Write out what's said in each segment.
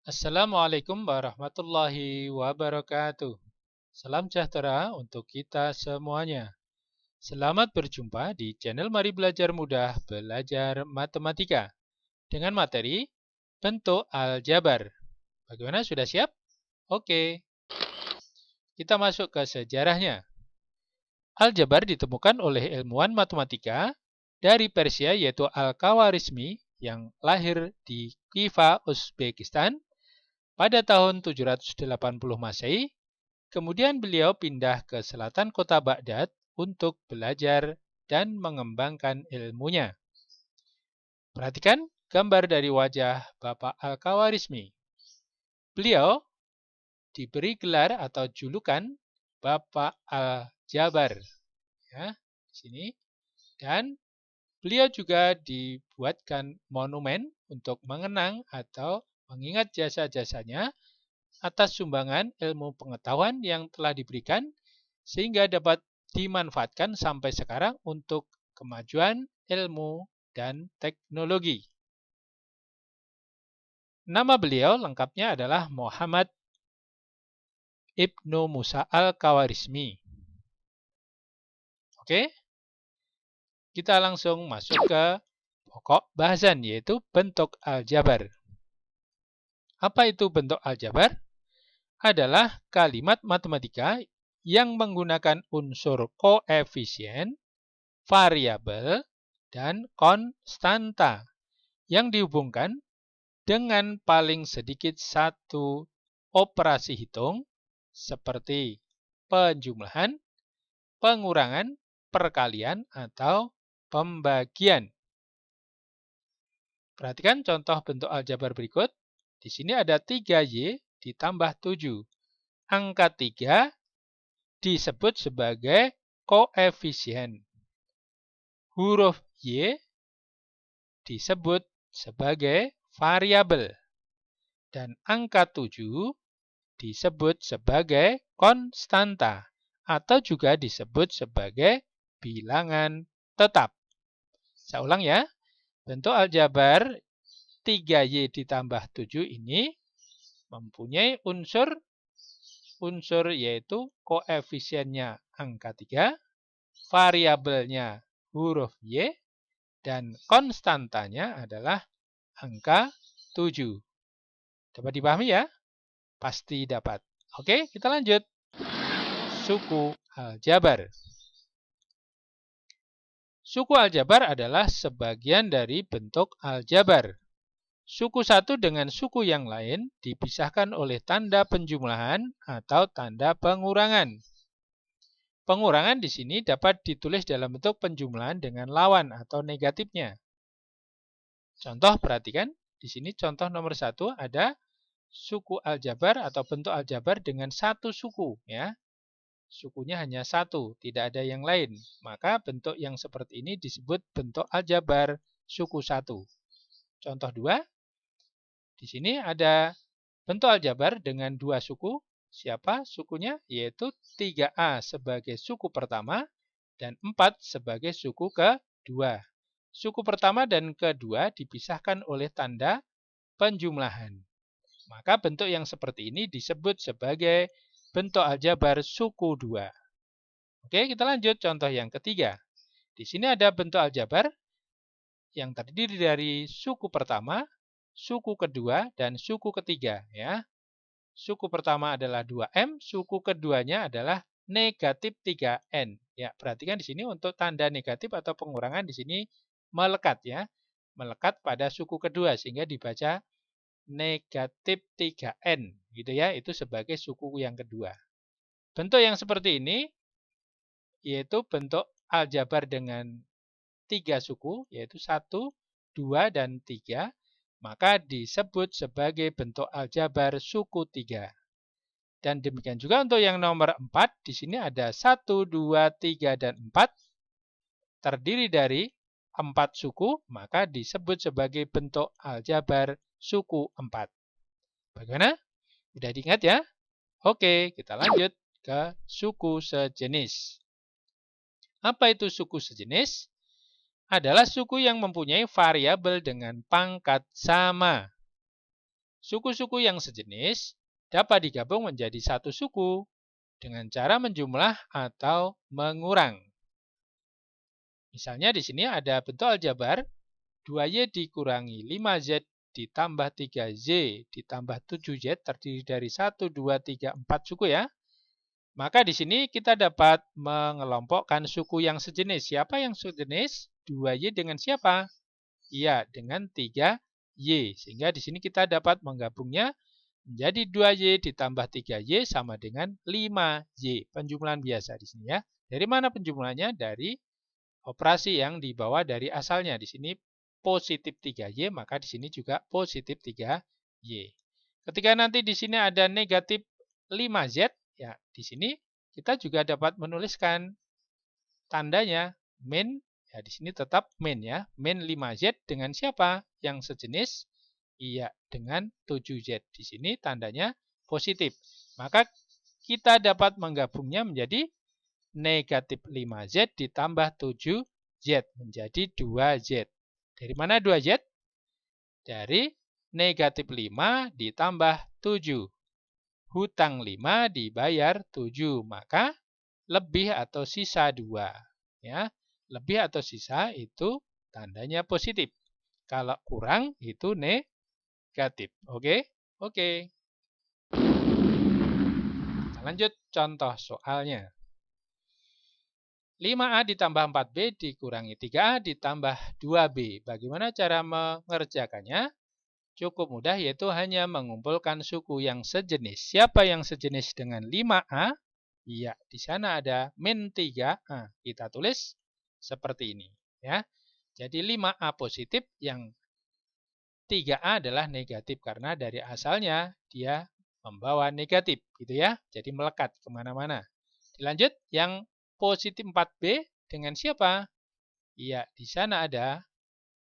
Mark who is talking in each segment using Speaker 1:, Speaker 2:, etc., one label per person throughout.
Speaker 1: Assalamualaikum warahmatullahi wabarakatuh. Salam sejahtera untuk kita semuanya. Selamat berjumpa di channel Mari Belajar Mudah Belajar Matematika dengan materi bentuk aljabar. Bagaimana, sudah siap? Oke, kita masuk ke sejarahnya. Aljabar ditemukan oleh ilmuwan matematika dari Persia yaitu Al-Khawarizmi yang lahir di Khiva, Uzbekistan pada tahun 780 Masehi. Kemudian beliau pindah ke selatan kota Baghdad untuk belajar dan mengembangkan ilmunya. Perhatikan gambar dari wajah Bapak Al-Khawarizmi. Beliau diberi gelar atau julukan Bapak Al-Jabar. Ya, di sini. Dan beliau juga dibuatkan monumen untuk mengenang atau mengingat jasa-jasanya atas sumbangan ilmu pengetahuan yang telah diberikan sehingga dapat dimanfaatkan sampai sekarang untuk kemajuan ilmu dan teknologi. Nama beliau lengkapnya adalah Muhammad Ibnu Musa Al-Khawarizmi. Oke, kita langsung masuk ke pokok bahasan yaitu bentuk aljabar. Apa itu bentuk aljabar? Adalah kalimat matematika yang menggunakan unsur koefisien, variabel, dan konstanta yang dihubungkan dengan paling sedikit satu operasi hitung seperti penjumlahan, pengurangan, perkalian, atau pembagian. Perhatikan contoh bentuk aljabar berikut. Di sini ada 3Y ditambah 7. Angka 3 disebut sebagai koefisien. Huruf Y disebut sebagai variabel. Dan angka 7 disebut sebagai konstanta atau juga disebut sebagai bilangan tetap. Saya ulang ya. Bentuk aljabar 3Y ditambah 7 ini mempunyai unsur yaitu koefisiennya angka 3, variabelnya huruf Y, dan konstantanya adalah angka 7. Dapat dipahami ya? Pasti dapat. Oke, kita lanjut. Suku aljabar. Suku aljabar adalah sebagian dari bentuk aljabar. Suku satu dengan suku yang lain dipisahkan oleh tanda penjumlahan atau tanda pengurangan. Pengurangan di sini dapat ditulis dalam bentuk penjumlahan dengan lawan atau negatifnya. Contoh, perhatikan. Di sini contoh nomor 1 ada suku aljabar atau bentuk aljabar dengan satu suku. Ya. Sukunya hanya satu, tidak ada yang lain. Maka bentuk yang seperti ini disebut bentuk aljabar suku 1. Contoh 2. Di sini ada bentuk aljabar dengan dua suku. Siapa sukunya? Yaitu 3A sebagai suku pertama dan 4 sebagai suku kedua. Suku pertama dan kedua dipisahkan oleh tanda penjumlahan. Maka bentuk yang seperti ini disebut sebagai bentuk aljabar suku 2. Oke, kita lanjut contoh yang ketiga. Di sini ada bentuk aljabar yang terdiri dari suku pertama, suku kedua, dan suku ketiga. Ya. Suku pertama adalah 2M, suku keduanya adalah negatif 3N. Ya, perhatikan di sini untuk tanda negatif atau pengurangan di sini melekat ya. Melekat pada suku kedua sehingga dibaca negatif 3N gitu ya. Itu sebagai suku yang kedua. Bentuk yang seperti ini yaitu bentuk aljabar dengan 3 suku yaitu 1, 2, dan 3. Maka disebut sebagai bentuk aljabar suku 3. Dan demikian juga untuk yang nomor 4, di sini ada 1, 2, 3, dan 4. Terdiri dari 4 suku, maka disebut sebagai bentuk aljabar suku 4. Bagaimana? Sudah diingat ya? Oke, kita lanjut ke suku sejenis. Apa itu suku sejenis? Adalah suku yang mempunyai variabel dengan pangkat sama. Suku-suku yang sejenis dapat digabung menjadi satu suku dengan cara menjumlah atau mengurang. Misalnya di sini ada bentuk aljabar 2Y dikurangi 5Z ditambah 3Z ditambah 7Z terdiri dari 1, 2, 3, 4 suku ya. Maka di sini kita dapat mengelompokkan suku yang sejenis. Siapa yang sejenis? 2Y dengan siapa? Iya, dengan 3Y. Sehingga di sini kita dapat menggabungnya menjadi 2Y ditambah 3Y sama dengan 5Y. Penjumlahan biasa di sini ya. Dari mana penjumlahannya? Dari operasi yang dibawa dari asalnya. Di sini positif 3Y, maka di sini juga positif 3Y. Ketika nanti di sini ada negatif 5Z, ya di sini kita juga dapat menuliskan tandanya min, ya di sini tetap min ya. Min 5Z dengan siapa? Yang sejenis? Iya, dengan 7Z. Di sini tandanya positif. Maka kita dapat menggabungnya menjadi negatif 5Z ditambah 7Z menjadi 2Z. Dari mana 2Z? Dari negatif 5 ditambah 7. Hutang 5 dibayar 7. Maka lebih atau sisa 2. Ya, lebih atau sisa itu tandanya positif. Kalau kurang itu negatif. Oke? Oke. Kita lanjut contoh soalnya. 5A ditambah 4B dikurangi 3A ditambah 2B. Bagaimana cara mengerjakannya? Cukup mudah, yaitu hanya mengumpulkan suku yang sejenis. Siapa yang sejenis dengan 5A? Iya, di sana ada min 3A. Kita tulis seperti ini. Ya. Jadi 5A positif, yang 3A adalah negatif. Karena dari asalnya dia membawa negatif. Gitu ya. Jadi melekat kemana-mana. Dilanjut, yang positif 4B dengan siapa? Iya, di sana ada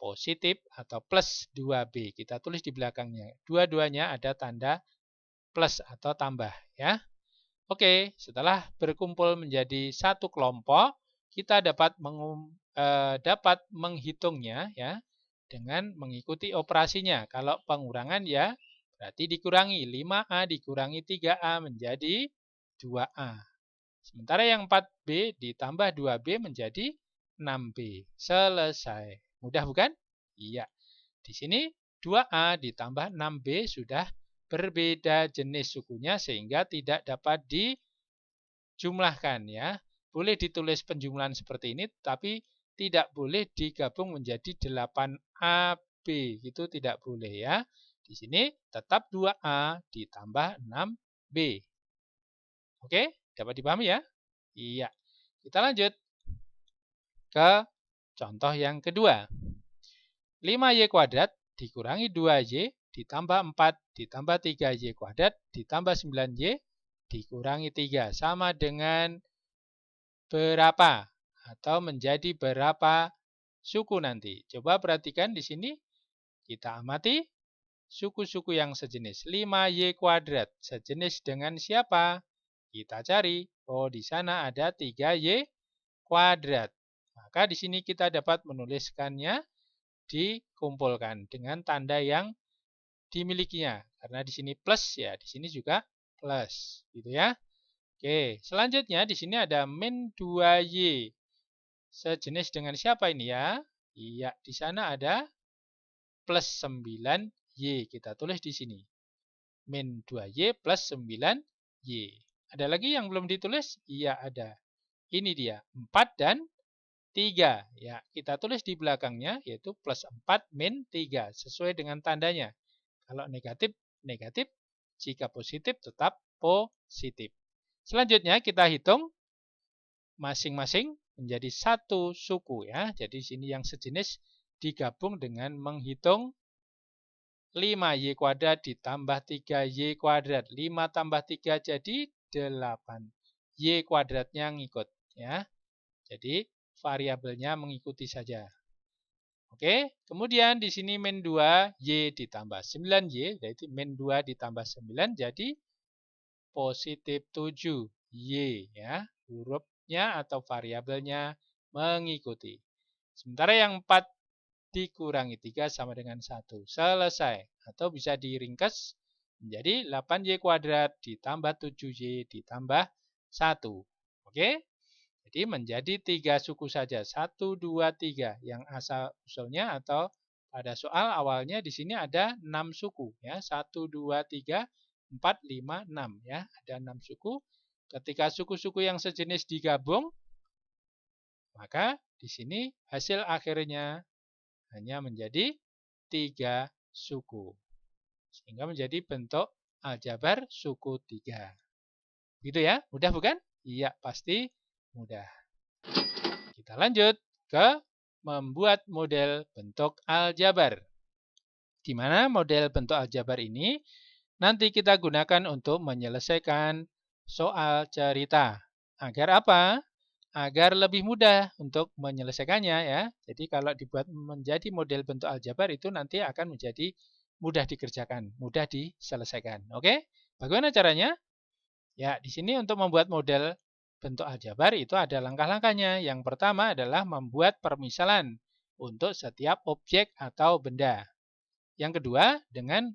Speaker 1: positif atau plus 2B. Kita tulis di belakangnya. Dua-duanya ada tanda plus atau tambah ya. Oke, setelah berkumpul menjadi satu kelompok, kita dapat menghitungnya ya dengan mengikuti operasinya. Kalau pengurangan ya berarti dikurangi 5A dikurangi 3A menjadi 2A. Sementara yang 4B ditambah 2B menjadi 6B. Selesai. Mudah bukan? Iya. Di sini 2A ditambah 6B sudah berbeda jenis sukunya sehingga tidak dapat dijumlahkan ya. Boleh ditulis penjumlahan seperti ini tapi tidak boleh digabung menjadi 8AB. Itu tidak boleh ya. Di sini tetap 2A ditambah 6B. Oke? Dapat dipahami ya? Iya. Kita lanjut ke contoh yang kedua. 5Y kuadrat dikurangi 2Y ditambah 4 ditambah 3Y kuadrat ditambah 9Y dikurangi 3. Sama dengan berapa? Atau menjadi berapa suku nanti? Coba perhatikan di sini. Kita amati suku-suku yang sejenis. 5Y kuadrat sejenis dengan siapa? Kita cari. Oh, di sana ada 3Y kuadrat. Maka di sini kita dapat menuliskannya dikumpulkan dengan tanda yang dimilikinya. Karena di sini plus ya, di sini juga plus, gitu ya. Oke, selanjutnya di sini ada min 2Y. Sejenis dengan siapa ini ya? Iya, di sana ada plus 9Y. Kita tulis di sini. Min 2Y plus 9Y. Ada lagi yang belum ditulis? Iya, ada. Ini dia, 4 dan 3. Ya, kita tulis di belakangnya yaitu plus 4 min 3 sesuai dengan tandanya. Kalau negatif, negatif. Jika positif, tetap positif. Selanjutnya kita hitung masing-masing menjadi satu suku ya. Jadi sini yang sejenis digabung dengan menghitung 5Y kuadrat ditambah 3Y kuadrat. 5 tambah 3 jadi 8. Y kuadratnya ngikut ya. Jadi variabelnya mengikuti saja. Oke, kemudian di sini min 2 Y ditambah 9Y, yaitu min 2 ditambah 9 jadi positif 7 Y ya. Hurufnya atau variabelnya mengikuti. Sementara yang 4 dikurangi 3 sama dengan 1. Selesai. atau bisa diringkas menjadi 8Y kuadrat ditambah 7Y ditambah 1. Oke? Jadi menjadi 3 suku saja. 1, 2, 3 yang asal-usulnya atau pada soal awalnya di sini ada 6 suku. Ya. 1, 2, 3, 4, 5, 6. Ya. Ada 6 suku. Ketika suku-suku yang sejenis digabung, maka di sini hasil akhirnya hanya menjadi 3 suku. Sehingga menjadi bentuk aljabar suku 3. Gitu ya? Mudah bukan? Iya, pasti mudah. Kita lanjut ke membuat model bentuk aljabar. Di mana model bentuk aljabar ini nanti kita gunakan untuk menyelesaikan soal cerita. Agar apa? Agar lebih mudah untuk menyelesaikannya ya. Jadi kalau dibuat menjadi model bentuk aljabar itu nanti akan menjadi mudah dikerjakan, mudah diselesaikan. Oke? Bagaimana caranya? Ya, di sini untuk membuat model bentuk aljabar itu ada langkah-langkahnya. Yang pertama adalah membuat permisalan untuk setiap objek atau benda. Yang kedua, dengan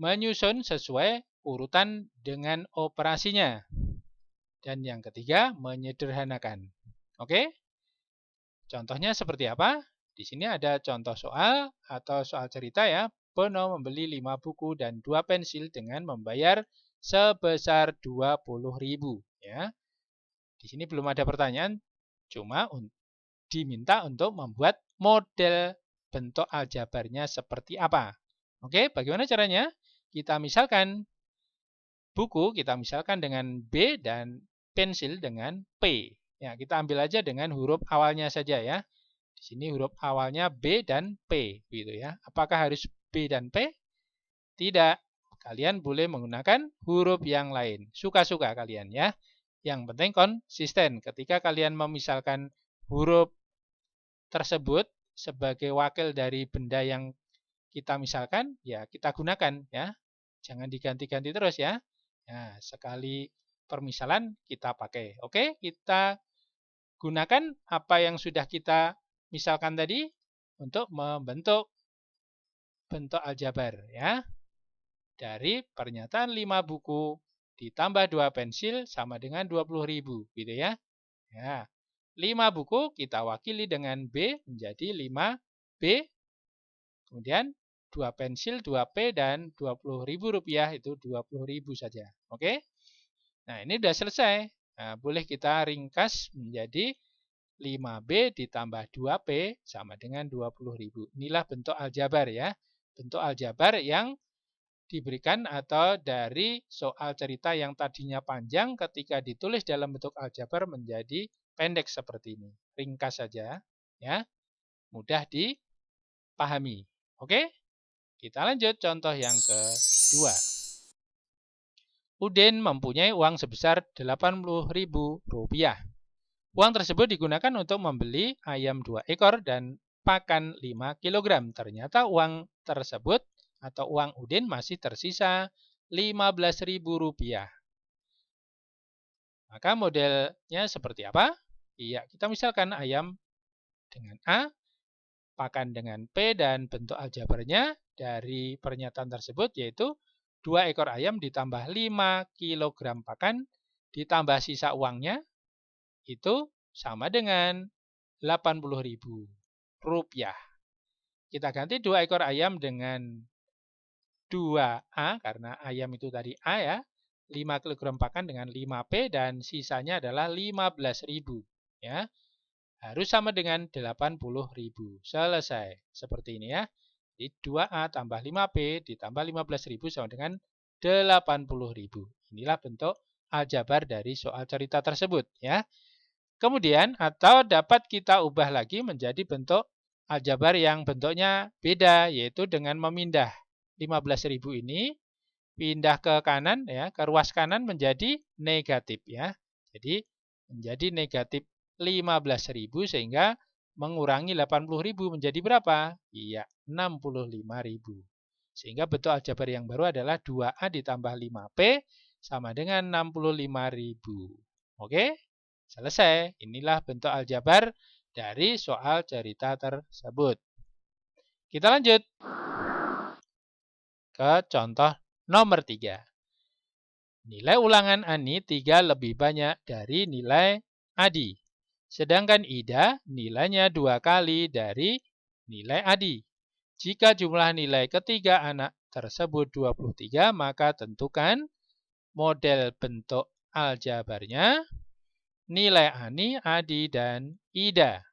Speaker 1: menyusun sesuai urutan dengan operasinya. Dan yang ketiga, menyederhanakan. Oke? Contohnya seperti apa? Di sini ada contoh soal atau soal cerita ya. Bono membeli 5 buku dan 2 pensil dengan membayar sebesar 20.000 ya. Di sini belum ada pertanyaan, cuma diminta untuk membuat model bentuk aljabarnya seperti apa. Oke, bagaimana caranya? Kita misalkan buku, kita misalkan dengan B dan pensil dengan P. Ya, kita ambil aja dengan huruf awalnya saja ya. Di sini huruf awalnya B dan P gitu ya. Apakah harus B dan P? Tidak. Kalian boleh menggunakan huruf yang lain. Suka-suka kalian ya. Yang penting konsisten. Ketika kalian memisalkan huruf tersebut sebagai wakil dari benda yang kita misalkan, ya kita gunakan ya. Jangan diganti-ganti terus ya. Nah, sekali permisalan kita pakai. Oke, kita gunakan apa yang sudah kita misalkan tadi untuk membentuk bentuk aljabar ya. Dari pernyataan 5 buku ditambah 2 pensil sama dengan 20.000 gitu ya. Ya. 5 buku kita wakili dengan B menjadi 5B. Kemudian 2 pensil, 2P dan 20.000 rupiah itu 20.000 saja. Oke? Nah, ini sudah selesai. Nah, boleh kita ringkas menjadi 5B ditambah 2P sama dengan 20.000. Inilah bentuk aljabar ya. Bentuk aljabar yang diberikan atau dari soal cerita yang tadinya panjang ketika ditulis dalam bentuk aljabar menjadi pendek seperti ini. Ringkas saja ya. Mudah dipahami. Oke? Kita lanjut contoh yang kedua. Udin mempunyai uang sebesar 80.000 rupiah. Uang tersebut digunakan untuk membeli ayam 2 ekor dan pakan 5 kg. Ternyata uang tersebut atau uang Udin masih tersisa 15.000 rupiah. Maka modelnya seperti apa? Iya, kita misalkan ayam dengan A, pakan dengan P, dan bentuk aljabarnya dari pernyataan tersebut yaitu 2 ekor ayam ditambah 5 kg pakan ditambah sisa uangnya itu sama dengan 80.000 rupiah. Kita ganti 2 ekor ayam dengan 2A karena ayam itu tadi A ya. 5 kg pakan dengan 5P dan sisanya adalah 15.000 ya. Harus sama dengan 80.000. Selesai. Seperti ini ya. Jadi 2A tambah 5P ditambah 15.000 sama dengan 80.000. Inilah bentuk aljabar dari soal cerita tersebut ya. Kemudian atau dapat kita ubah lagi menjadi bentuk aljabar yang bentuknya beda yaitu dengan memindah 15.000 ini pindah ke kanan ya, ke ruas kanan menjadi negatif ya. Jadi menjadi negatif 15.000 sehingga mengurangi 80.000 menjadi berapa? Iya, 65.000. Sehingga bentuk aljabar yang baru adalah 2A ditambah 5P sama dengan 65.000. Oke? Selesai. Inilah bentuk aljabar dari soal cerita tersebut. Kita lanjut. ke contoh nomor 3. Nilai ulangan Ani 3 lebih banyak dari nilai Adi. Sedangkan Ida nilainya 2 kali dari nilai Adi. Jika jumlah nilai ketiga anak tersebut 23, maka tentukan model bentuk aljabarnya, nilai Ani, Adi, dan Ida.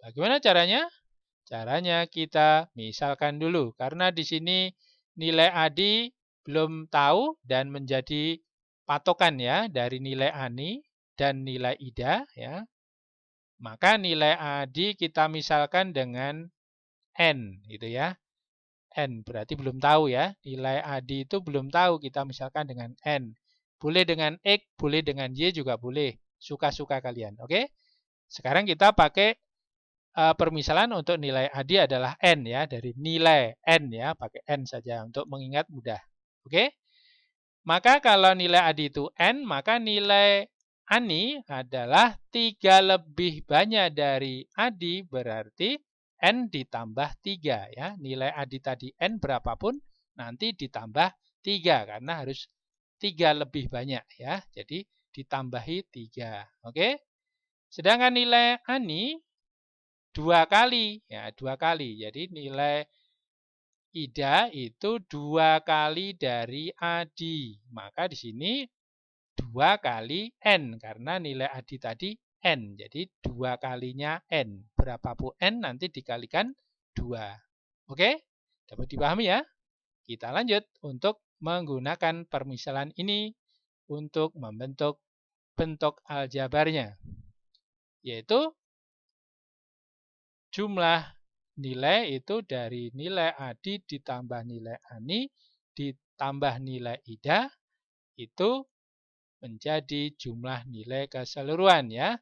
Speaker 1: Bagaimana caranya? Caranya kita misalkan dulu, karena di sini nilai Adi belum tahu dan menjadi patokan ya dari nilai Ani dan nilai Ida ya. Maka nilai Adi kita misalkan dengan N gitu ya. N berarti belum tahu ya. Nilai Adi itu belum tahu, kita misalkan dengan N. Boleh dengan X, boleh dengan Y juga boleh. Suka-suka kalian. Oke? Sekarang kita pakai permisalan untuk nilai Adi adalah N ya, dari nilai N ya, pakai N saja untuk mengingat mudah. Oke? Maka kalau nilai Adi itu N, maka nilai Ani adalah 3 lebih banyak dari Adi, berarti N ditambah 3 ya. Nilai Adi tadi N berapapun nanti ditambah 3 karena harus 3 lebih banyak ya. Jadi ditambahi 3. Oke? Sedangkan nilai Ani 2 kali ya, 2 kali. Jadi nilai Ida itu 2 kali dari Adi. Maka di sini 2 kali N karena nilai Adi tadi N. Jadi 2 kalinya N. Berapapun N nanti dikalikan 2. Oke? Dapat dipahami ya? Kita lanjut untuk menggunakan permisalan ini untuk membentuk bentuk aljabarnya. Yaitu jumlah nilai itu dari nilai Adi ditambah nilai Ani ditambah nilai Ida itu menjadi jumlah nilai keseluruhan ya.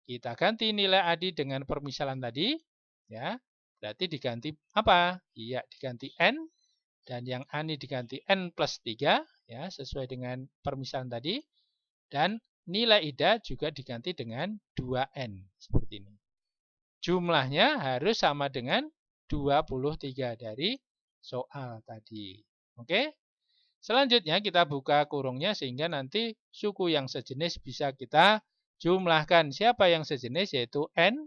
Speaker 1: Kita ganti nilai Adi dengan permisalan tadi ya. Berarti diganti apa? Iya, diganti N dan yang Ani diganti N plus 3 ya, sesuai dengan permisalan tadi. Dan nilai Ida juga diganti dengan 2N seperti ini. Jumlahnya harus sama dengan 23 dari soal tadi. Oke? Selanjutnya kita buka kurungnya sehingga nanti suku yang sejenis bisa kita jumlahkan. Siapa yang sejenis? Yaitu N,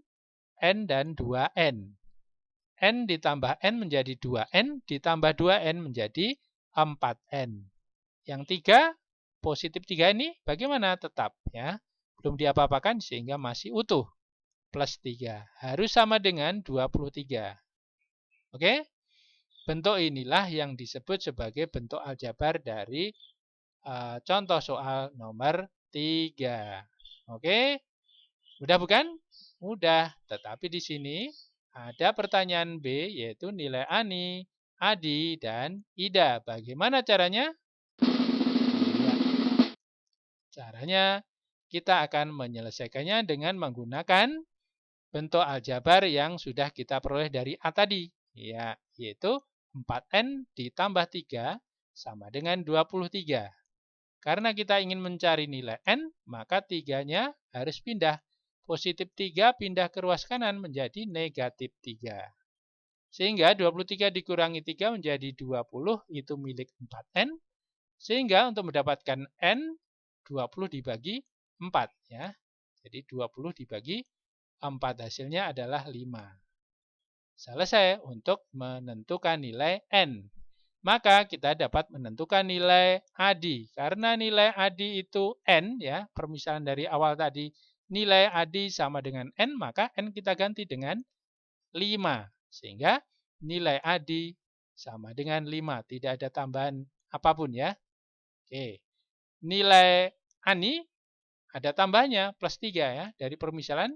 Speaker 1: N dan 2N. N ditambah N menjadi 2N, ditambah 2N menjadi 4N. Yang 3, positif 3 ini bagaimana? Tetap ya. Belum diapa-apakan sehingga masih utuh. Plus 3. Harus sama dengan 23. Oke? Bentuk inilah yang disebut sebagai bentuk aljabar dari contoh soal nomor 3. Oke? Mudah bukan? Mudah. Tetapi di sini ada pertanyaan B, yaitu nilai Ani, Adi, dan Ida. Bagaimana caranya? Caranya kita akan menyelesaikannya dengan menggunakan bentuk aljabar yang sudah kita peroleh dari A tadi, ya, yaitu 4N ditambah 3 sama dengan 23. Karena kita ingin mencari nilai N, maka 3-nya harus pindah. Positif 3 pindah ke ruas kanan menjadi negatif 3. Sehingga 23 dikurangi 3 menjadi 20, itu milik 4N. Sehingga untuk mendapatkan N, 20 dibagi 4. Ya. Jadi 20 dibagi 4 hasilnya adalah 5. Selesai untuk menentukan nilai N. Maka kita dapat menentukan nilai Adi. Karena nilai Adi itu N, ya, permisalan dari awal tadi, nilai Adi sama dengan N, maka N kita ganti dengan 5. Sehingga nilai Adi sama dengan 5. Tidak ada tambahan apapun ya. Oke. Nilai Ani ada tambahnya plus 3 ya. Dari permisalan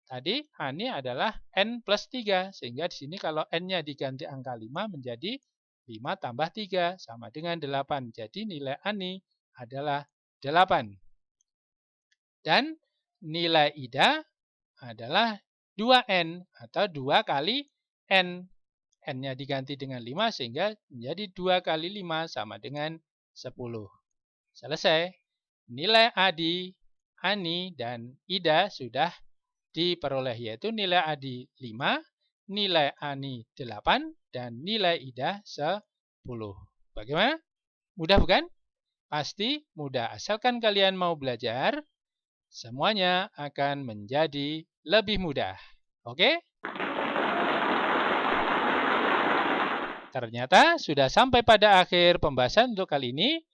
Speaker 1: tadi Ani adalah N plus 3. Sehingga di sini kalau N-nya diganti angka 5 menjadi 5 tambah 3 sama dengan 8. Jadi nilai Ani adalah 8. Dan nilai Ida adalah 2N atau 2 kali N. N-nya diganti dengan 5 sehingga menjadi 2 kali 5 sama dengan 10. Selesai. Nilai Adi, Ani, dan Ida sudah diperoleh, yaitu nilai Adi 5, nilai Ani 8, dan nilai Ida 10. Bagaimana? Mudah bukan? Pasti mudah. Asalkan kalian mau belajar, semuanya akan menjadi lebih mudah. Oke? Ternyata sudah sampai pada akhir pembahasan untuk kali ini.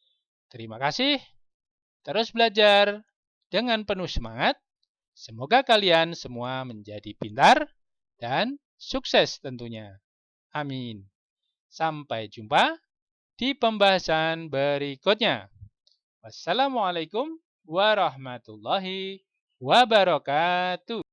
Speaker 1: Terima kasih. Terus belajar dengan penuh semangat. Semoga kalian semua menjadi pintar dan sukses tentunya. Amin. Sampai jumpa di pembahasan berikutnya. Wassalamualaikum warahmatullahi wabarakatuh.